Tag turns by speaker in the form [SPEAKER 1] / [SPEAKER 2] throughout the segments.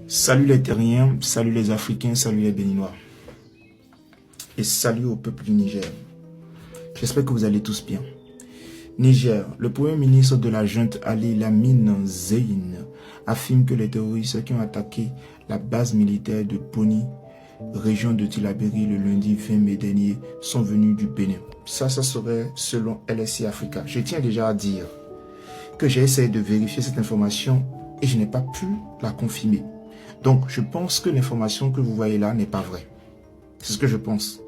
[SPEAKER 1] Salut les Terriens, salut les Africains, salut les Béninois. Et salut au peuple du Niger. J'espère que vous allez tous bien. Niger, le premier ministre de la junte Ali Lamine Zeyn affirme que les terroristes qui ont attaqué la base militaire de Boni, région de Tillabéri, le lundi 20 mai dernier, sont venus du Bénin. Ça serait selon LSI Africa. Je tiens déjà à dire que j'ai essayé de vérifier cette information et je n'ai pas pu la confirmer. Donc, je pense que l'information que vous voyez là n'est pas vraie. C'est ce que je pense.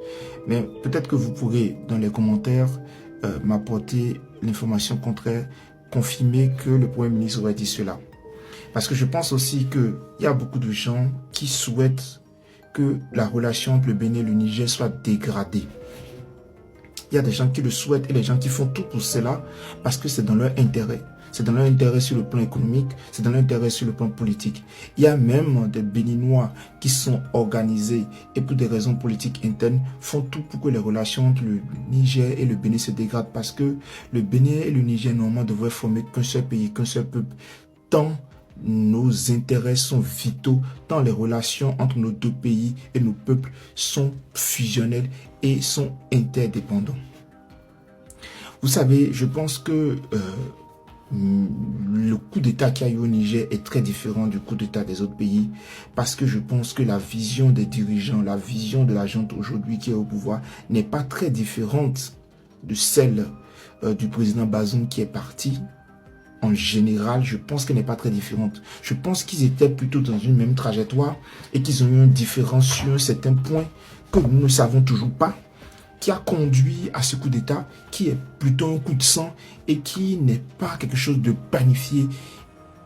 [SPEAKER 1] Mais peut-être que vous pourrez, dans les commentaires, m'apporter l'information contraire, confirmer que le Premier ministre aurait dit cela. Parce que je pense aussi qu'il y a beaucoup de gens qui souhaitent que la relation entre le Bénin et le Niger soit dégradée. Il y a des gens qui le souhaitent et les gens qui font tout pour cela parce que c'est dans leur intérêt. C'est dans leur intérêt sur le plan économique, c'est dans leur intérêt sur le plan politique. Il y a même des Béninois qui sont organisés et pour des raisons politiques internes font tout pour que les relations entre le Niger et le Bénin se dégradent parce que le Bénin et le Niger normalement devraient former qu'un seul pays, qu'un seul peuple. Tant nos intérêts sont vitaux, tant les relations entre nos deux pays et nos peuples sont fusionnelles et sont interdépendants. Vous savez, je pense que le coup d'État qu'il y a eu au Niger est très différent du coup d'État des autres pays parce que je pense que la vision des dirigeants, la vision de la junte aujourd'hui qui est au pouvoir n'est pas très différente de celle du président Bazoum qui est parti. En général, je pense qu'elle n'est pas très différente. Je pense qu'ils étaient plutôt dans une même trajectoire et qu'ils ont eu une différence sur un certain point que nous ne savons toujours pas, qui a conduit à ce coup d'État, qui est plutôt un coup de sang et qui n'est pas quelque chose de planifié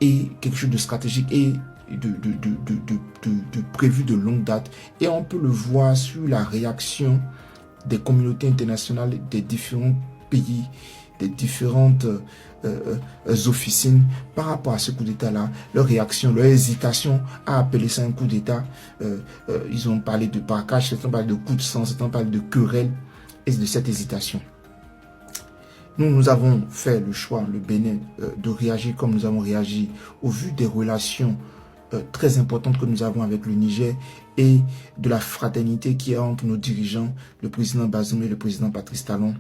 [SPEAKER 1] et quelque chose de stratégique et de prévu de longue date. Et on peut le voir sur la réaction des communautés internationales, des différents pays, des différentes officines par rapport à ce coup d'État-là, leur réaction, leur hésitation à appeler ça un coup d'État. Ils ont parlé de braquage, certains parlent de coup de sang, certains parlent de querelle et de cette hésitation. Nous avons fait le choix, le Bénin, de réagir comme nous avons réagi au vu des relations très importantes que nous avons avec le Niger et de la fraternité qui est entre nos dirigeants, le président Bazoum et le président Patrice Talon,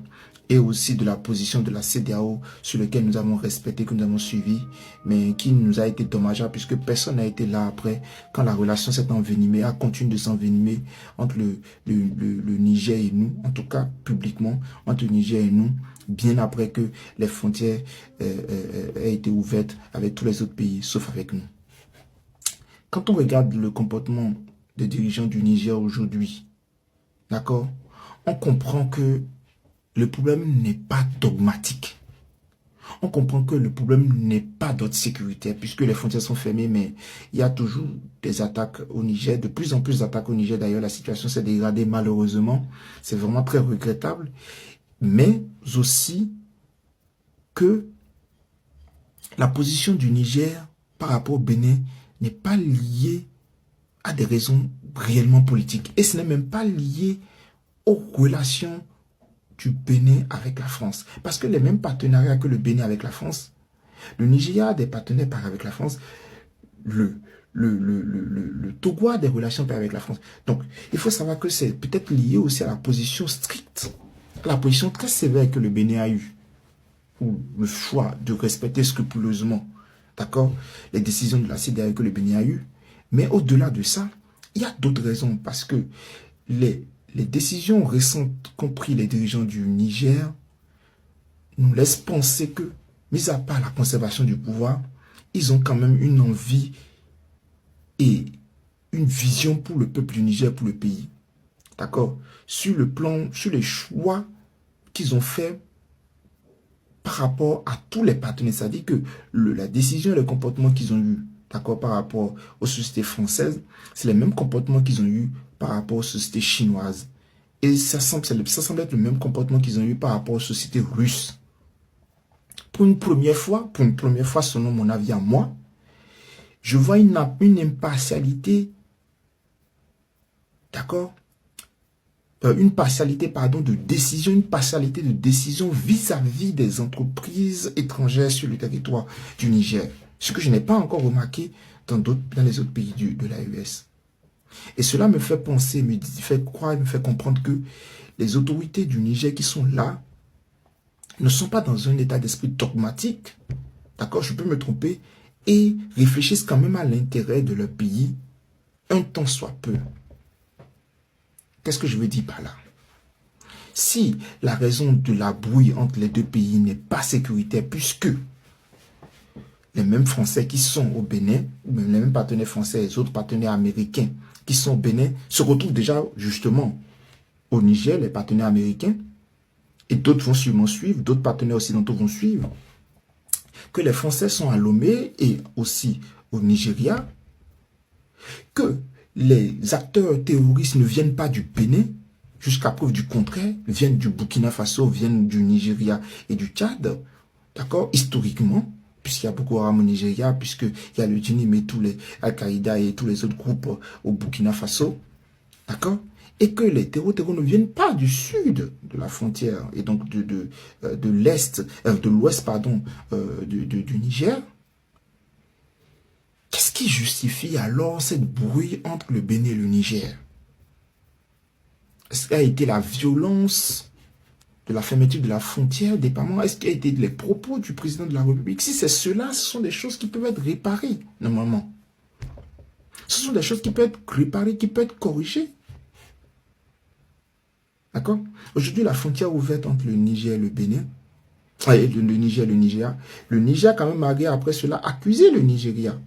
[SPEAKER 1] et aussi de la position de la CEDEAO sur laquelle nous avons respecté, que nous avons suivi, mais qui nous a été dommageable puisque personne n'a été là après quand la relation s'est envenimée, a continué de s'envenimer entre le Niger et nous, en tout cas publiquement, entre le Niger et nous, bien après que les frontières aient été ouvertes avec tous les autres pays, sauf avec nous. Quand on regarde le comportement des dirigeants du Niger aujourd'hui, d'accord, on comprend que le problème n'est pas dogmatique. On comprend que le problème n'est pas d'ordre sécuritaire puisque les frontières sont fermées, mais il y a toujours des attaques au Niger, de plus en plus d'attaques au Niger. D'ailleurs, la situation s'est dégradée malheureusement. C'est vraiment très regrettable. Mais aussi que la position du Niger par rapport au Bénin n'est pas liée à des raisons réellement politiques. Et ce n'est même pas lié aux relations du Bénin avec la France. Parce que les mêmes partenariats que le Bénin avec la France, le Nigeria a des partenaires avec la France, le Togo a des relations avec la France. Donc, il faut savoir que c'est peut-être lié aussi à la position stricte, à la position très sévère que le Bénin a eue, ou le choix de respecter scrupuleusement, d'accord, les décisions de la CEDEAO que le Bénin a eues. Mais au-delà de ça, il y a d'autres raisons, parce que les décisions récentes qu'ont pris les dirigeants du Niger nous laissent penser que, mis à part la conservation du pouvoir, ils ont quand même une envie et une vision pour le peuple du Niger, pour le pays. D'accord? Sur le plan, sur les choix qu'ils ont faits par rapport à tous les partenaires. C'est-à-dire que la décision et le comportement qu'ils ont eu, d'accord, par rapport aux sociétés françaises, c'est les mêmes comportements qu'ils ont eu par rapport aux sociétés chinoises. Et ça semble être le même comportement qu'ils ont eu par rapport aux sociétés russes. Pour une première fois, selon mon avis à moi, je vois une impartialité, d'accord, une partialité, de décision vis-à-vis des entreprises étrangères sur le territoire du Niger. Ce que je n'ai pas encore remarqué dans les autres pays de l'AES. Et cela me fait penser, me fait croire, me fait comprendre que les autorités du Niger qui sont là ne sont pas dans un état d'esprit dogmatique. D'accord, je peux me tromper. Et réfléchissent quand même à l'intérêt de leur pays, un temps soit peu. Qu'est-ce que je veux dire par là? Si la raison de la brouille entre les deux pays n'est pas sécuritaire, puisque les mêmes Français qui sont au Bénin, ou même les mêmes partenaires français et les autres partenaires américains qui sont au Bénin, se retrouvent déjà justement au Niger, les partenaires américains, et d'autres vont sûrement suivre, d'autres partenaires occidentaux vont suivre, que les Français sont à Lomé et aussi au Nigeria, que les acteurs terroristes ne viennent pas du Bénin, jusqu'à preuve du contraire, viennent du Burkina Faso, viennent du Nigeria et du Tchad, d'accord, historiquement, puisqu'il y a beaucoup Haram au Nigeria, puisqu'il y a le Djinim et tous les Al-Qaïda et tous les autres groupes au Burkina Faso, d'accord, et que les terroristes ne viennent pas du sud de la frontière, et donc de l'est, de l'ouest, pardon, du Niger. Qu'est-ce qui justifie alors cette brouille entre le Bénin et le Niger? Est-ce qu'il a été la violence de la fermeture de la frontière dépendamment? Est-ce qu'il a été les propos du président de la République? Si c'est cela, ce sont des choses qui peuvent être réparées, normalement. Ce sont des choses qui peuvent être réparées, qui peuvent être corrigées. D'accord? Aujourd'hui, la frontière ouverte entre le Niger et le Bénin, le Niger et le Nigeria, le Niger, quand même, malgré après cela, accusé le Nigeria,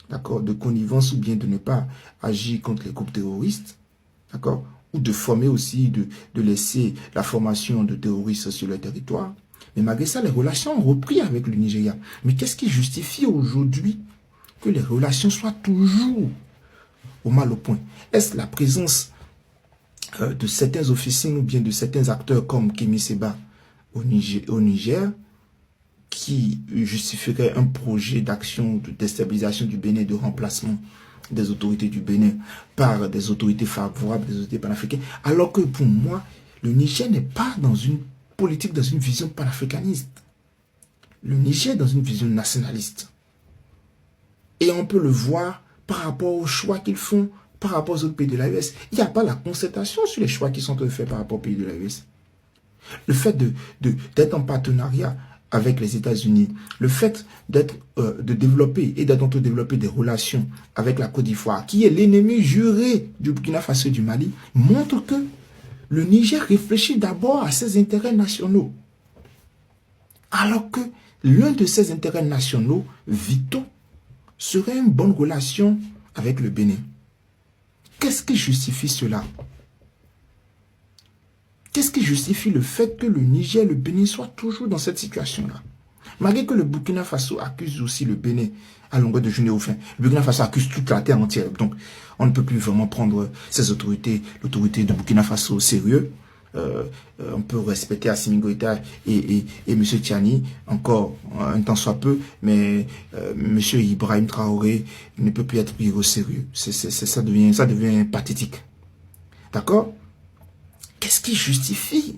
[SPEAKER 1] d'accord, de connivence ou bien de ne pas agir contre les groupes terroristes, d'accord, ou de former aussi, de laisser la formation de terroristes sur le territoire. Mais malgré ça, les relations ont repris avec le Nigeria. Mais qu'est-ce qui justifie aujourd'hui que les relations soient toujours au mal au point? Est-ce la présence de certains officiers ou bien de certains acteurs comme Kémy Séba au Niger qui justifierait un projet d'action de déstabilisation du Bénin, de remplacement des autorités du Bénin par des autorités favorables, des autorités panafricaines, alors que pour moi, le Niger n'est pas dans une politique, dans une vision panafricaniste. Le Niger est dans une vision nationaliste. Et on peut le voir par rapport aux choix qu'ils font, par rapport aux autres pays de l'AES. Il n'y a pas la concertation sur les choix qui sont faits par rapport aux pays de l'AES. Le fait d'être en partenariat avec les États-Unis, le fait de développer et développer des relations avec la Côte d'Ivoire, qui est l'ennemi juré du Burkina Faso et du Mali, montre que le Niger réfléchit d'abord à ses intérêts nationaux. Alors que l'un de ses intérêts nationaux, vitaux, serait une bonne relation avec le Bénin. Qu'est-ce qui justifie cela? Qu'est-ce qui justifie le fait que le Niger et le Bénin soient toujours dans cette situation-là? Malgré que le Burkina Faso accuse aussi le Bénin à longueur de journée au fin. Le Burkina Faso accuse toute la terre entière. Donc, on ne peut plus vraiment prendre ces autorités, l'autorité de Burkina Faso au sérieux. On peut respecter Assimi Goïta et M. Tiani encore un temps soit peu, mais M. Ibrahim Traoré ne peut plus être pris au sérieux. Ça devient pathétique. D'accord? Qu'est-ce qui justifie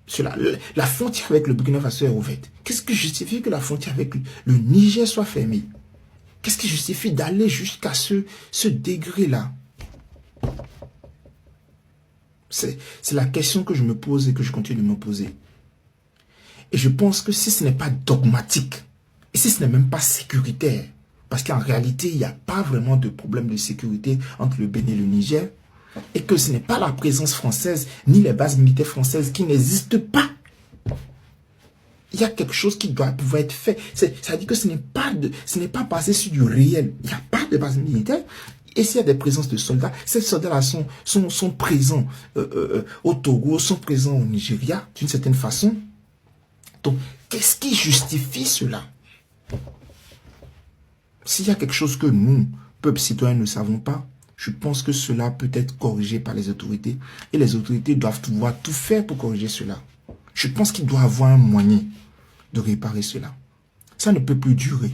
[SPEAKER 1] cela? La frontière avec le Burkina Faso est ouverte. Qu'est-ce qui justifie que la frontière avec le Niger soit fermée? Qu'est-ce qui justifie d'aller jusqu'à ce degré-là? C'est la question que je me pose et que je continue de me poser. Et je pense que si ce n'est pas dogmatique, et si ce n'est même pas sécuritaire, parce qu'en réalité, il n'y a pas vraiment de problème de sécurité entre le Bénin et le Niger, et que ce n'est pas la présence française, ni les bases militaires françaises qui n'existent pas. Il y a quelque chose qui doit pouvoir être fait. Ça dit que ce n'est pas basé sur du réel. Il n'y a pas de base militaire. Et s'il y a des présences de soldats, ces soldats-là sont présents au Togo, sont présents au Nigeria, d'une certaine façon. Donc, qu'est-ce qui justifie cela? S'il y a quelque chose que nous, peuple citoyen, ne savons pas, je pense que cela peut être corrigé par les autorités. Et les autorités doivent pouvoir tout faire pour corriger cela. Je pense qu'il doit avoir un moyen de réparer cela. Ça ne peut plus durer.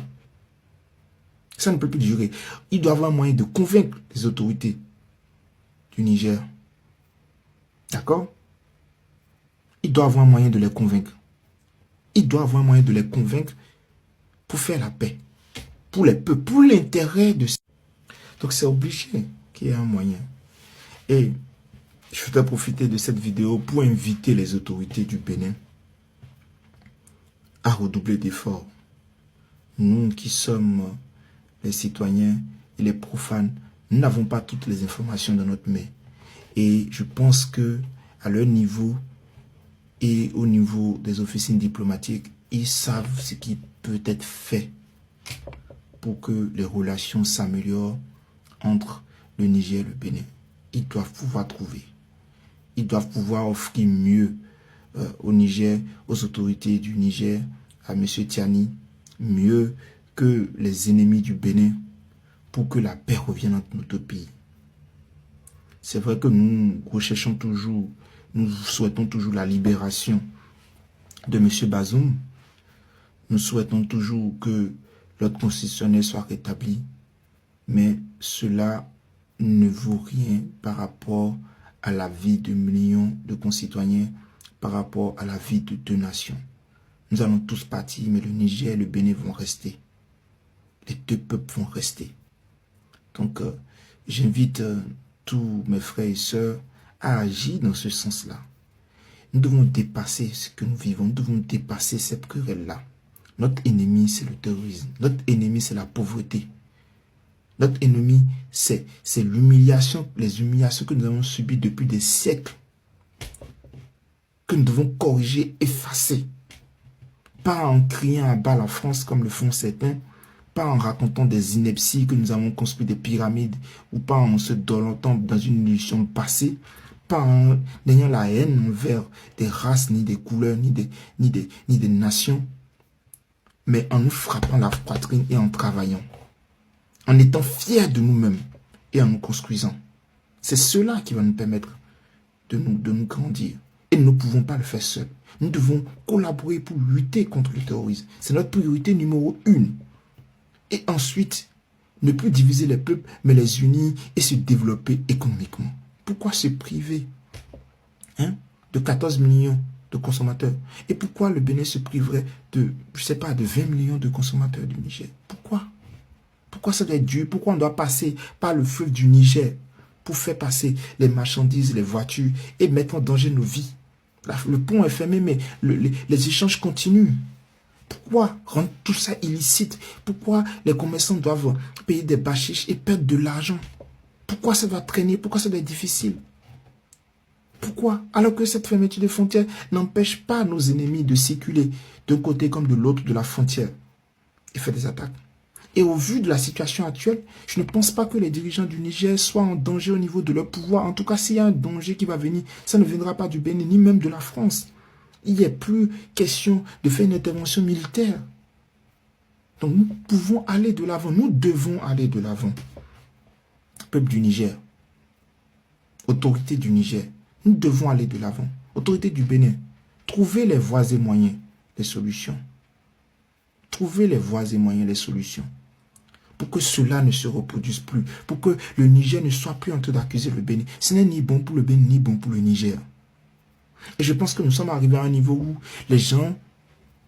[SPEAKER 1] Ça ne peut plus durer. Il doit avoir un moyen de convaincre les autorités du Niger. D'accord? Il doit avoir un moyen de les convaincre. Il doit avoir un moyen de les convaincre pour faire la paix. pour les peuples, pour l'intérêt de... Donc c'est obligé qu'il y ait un moyen. Et je voudrais profiter de cette vidéo pour inviter les autorités du Bénin à redoubler d'efforts. Nous qui sommes les citoyens et les profanes, nous n'avons pas toutes les informations dans notre main. Et je pense que à leur niveau et au niveau des officines diplomatiques, ils savent ce qui peut être fait pour que les relations s'améliorent entre le Niger et le Bénin. Ils doivent pouvoir trouver. Ils doivent pouvoir offrir mieux au Niger, aux autorités du Niger, à M. Tiani, mieux que les ennemis du Bénin, pour que la paix revienne entre nos deux pays. C'est vrai que nous recherchons toujours, nous souhaitons toujours la libération de M. Bazoum. Nous souhaitons toujours que l'ordre constitutionnel soit rétabli. Mais cela ne vaut rien par rapport à la vie de millions de concitoyens, par rapport à la vie de deux nations. Nous allons tous partir, mais le Niger et le Bénin vont rester. Les deux peuples vont rester. Donc, j'invite tous mes frères et sœurs à agir dans ce sens-là. Nous devons dépasser ce que nous vivons. Nous devons dépasser cette querelle-là. Notre ennemi, c'est le terrorisme. Notre ennemi, c'est la pauvreté. Notre ennemi, c'est l'humiliation, les humiliations que nous avons subies depuis des siècles, que nous devons corriger, effacer. Pas en criant à bas la France comme le font certains, pas en racontant des inepties que nous avons construit des pyramides, ou pas en se dolentant dans une illusion passée, pas en ayant la haine envers des races, ni des couleurs, ni des nations, mais en nous frappant la poitrine et en travaillant. En étant fiers de nous-mêmes et en nous construisant. C'est cela qui va nous permettre de nous grandir. Et nous ne pouvons pas le faire seuls. Nous devons collaborer pour lutter contre le terrorisme. C'est notre priorité numéro 1. Et ensuite, ne plus diviser les peuples, mais les unir et se développer économiquement. Pourquoi se priver de 14 millions de consommateurs? Et pourquoi le Bénin se priverait de, je sais pas, de 20 millions de consommateurs du Niger? Pourquoi? Pourquoi ça doit être dur? Pourquoi on doit passer par le fleuve du Niger pour faire passer les marchandises, les voitures et mettre en danger nos vies? Le pont est fermé, mais les échanges continuent. Pourquoi rendre tout ça illicite? Pourquoi les commerçants doivent payer des bachiches et perdre de l'argent? Pourquoi ça doit traîner? Pourquoi ça doit être difficile? Pourquoi? Alors que cette fermeture des frontières n'empêche pas nos ennemis de circuler d'un côté comme de l'autre de la frontière et faire des attaques. Et au vu de la situation actuelle, je ne pense pas que les dirigeants du Niger soient en danger au niveau de leur pouvoir. En tout cas, s'il y a un danger qui va venir, ça ne viendra pas du Bénin, ni même de la France. Il n'est plus question de faire une intervention militaire. Donc nous pouvons aller de l'avant. Nous devons aller de l'avant. Peuple du Niger, autorité du Niger, nous devons aller de l'avant. Autorité du Bénin, trouvez les voies et moyens, les solutions. Trouvez les voies et moyens, les solutions. Pour que cela ne se reproduise plus. Pour que le Niger ne soit plus en train d'accuser le Bénin. Ce n'est ni bon pour le Bénin, ni bon pour le Niger. Et je pense que nous sommes arrivés à un niveau où les gens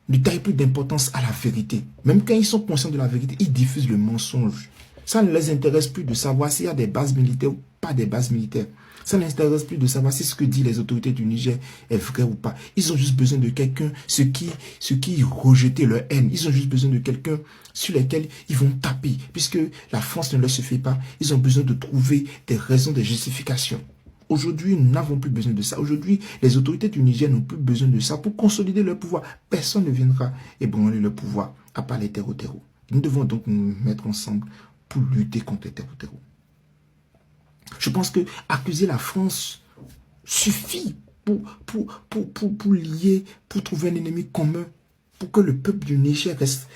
[SPEAKER 1] ne taillent plus d'importance à la vérité. Même quand ils sont conscients de la vérité, ils diffusent le mensonge. Ça ne les intéresse plus de savoir s'il y a des bases militaires ou pas des bases militaires. Ça ne les intéresse plus de savoir si ce que disent les autorités du Niger est vrai ou pas. Ils ont juste besoin de quelqu'un, ceux qui rejetaient leur haine. Ils ont juste besoin de quelqu'un sur lesquels ils vont taper. Puisque la France ne leur suffit pas, ils ont besoin de trouver des raisons, des justifications. Aujourd'hui, nous n'avons plus besoin de ça. Aujourd'hui, les autorités du Niger n'ont plus besoin de ça pour consolider leur pouvoir. Personne ne viendra ébranler leur pouvoir, à part les terreaux. Nous devons donc nous mettre ensemble pour lutter contre les terreaux. Je pense que accuser la France suffit pour lier, pour trouver un ennemi commun, pour que le peuple du Niger reste,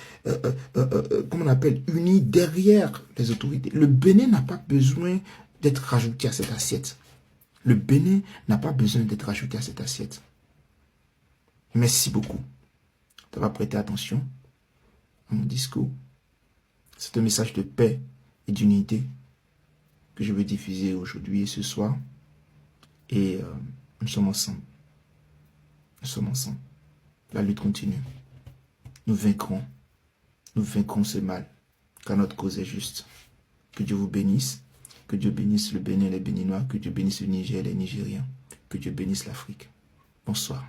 [SPEAKER 1] comment on appelle, uni derrière les autorités. Le Bénin n'a pas besoin d'être rajouté à cette assiette. Le Bénin n'a pas besoin d'être rajouté à cette assiette. Merci beaucoup d'avoir prêté attention à mon discours. C'est un message de paix et d'unité que je veux diffuser aujourd'hui et ce soir. Et nous sommes ensemble. Nous sommes ensemble. La lutte continue. Nous vaincrons. Nous vaincrons ce mal car notre cause est juste. Que Dieu vous bénisse. Que Dieu bénisse le Bénin et les Béninois. Que Dieu bénisse le Niger et les Nigériens. Que Dieu bénisse l'Afrique. Bonsoir.